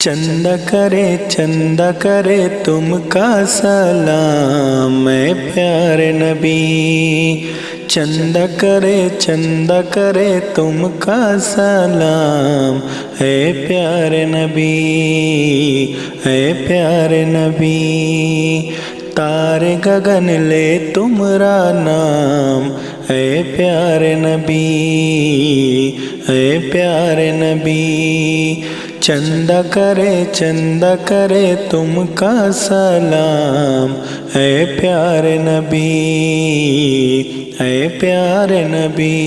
چندہ کرے تم کا سلام اے پیارے نبی، چندہ کرے تم کا سلام اے پیارے نبی، اے پیارے نبی، تارے گگن لے تمہارا نام اے پیارے نبی، اے پیارے نبی، چندہ کرے تم کا سلام اے پیارے نبی، اے پیارے نبی،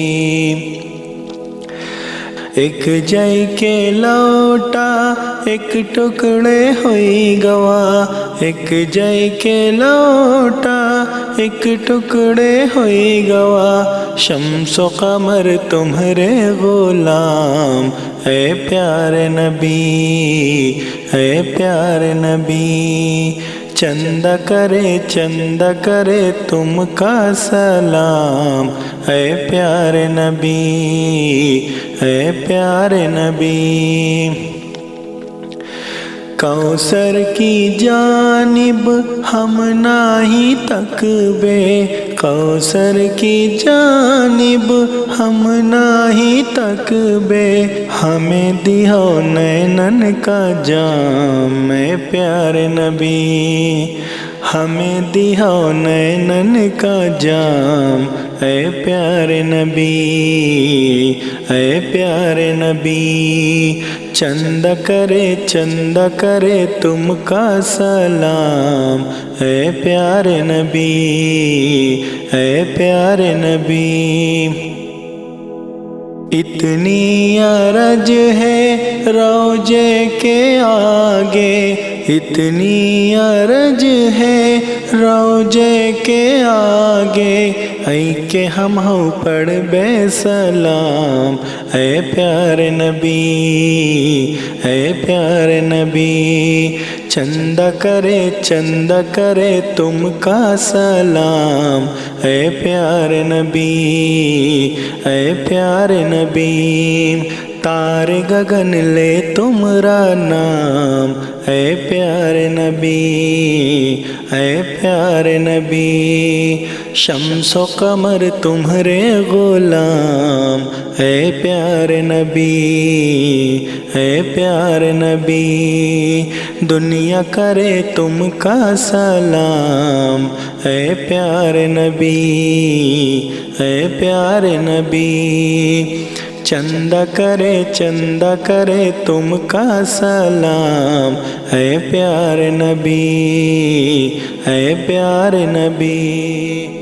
ایک جائی کے لوٹا ایک ٹکڑے ہوئی گوا، ایک جائی کے لوٹا ایک ٹکڑے ہوئی گوا، شمس و قمر تمہرے غلام اے پیارے نبی، اے پیارے نبی، چندہ کرے تم کا سلام اے پیارے نبی، اے پیارے نبی، کوثر کی جانب ہم نہیں تکبے، کوثر کی جانب ہم نہیں تکبے، ہمیں دیو نینن کا جام اے پیارے نبی، ہمیں دیو نینن کا جام اے پیارے نبی، اے پیارے نبی، چندہ کرے تم کا سلام اے پیارے نبی، اے پیارے نبی، اتنی عرج ہے روضے کے آگے، اتنی عرج ہے روضے کے آگے، اے کہ ہم ہو پڑھ بے سلام اے پیارے نبی، اے پیارے نبی، چندہ کرے تم کا سلام اے پیارے نبی، اے پیارے نبی، تارے گگن لے تمہارا نام اے پیارے نبی، اے پیارے نبی، شمس و قمر تمہرے غلام اے پیارے نبی، اے پیارے نبی، دنیا کرے تم کا سلام اے پیارے نبی، اے پیارے نبی، چندہ کرے تم کا سلام اے پیارے نبی، اے پیارے نبی۔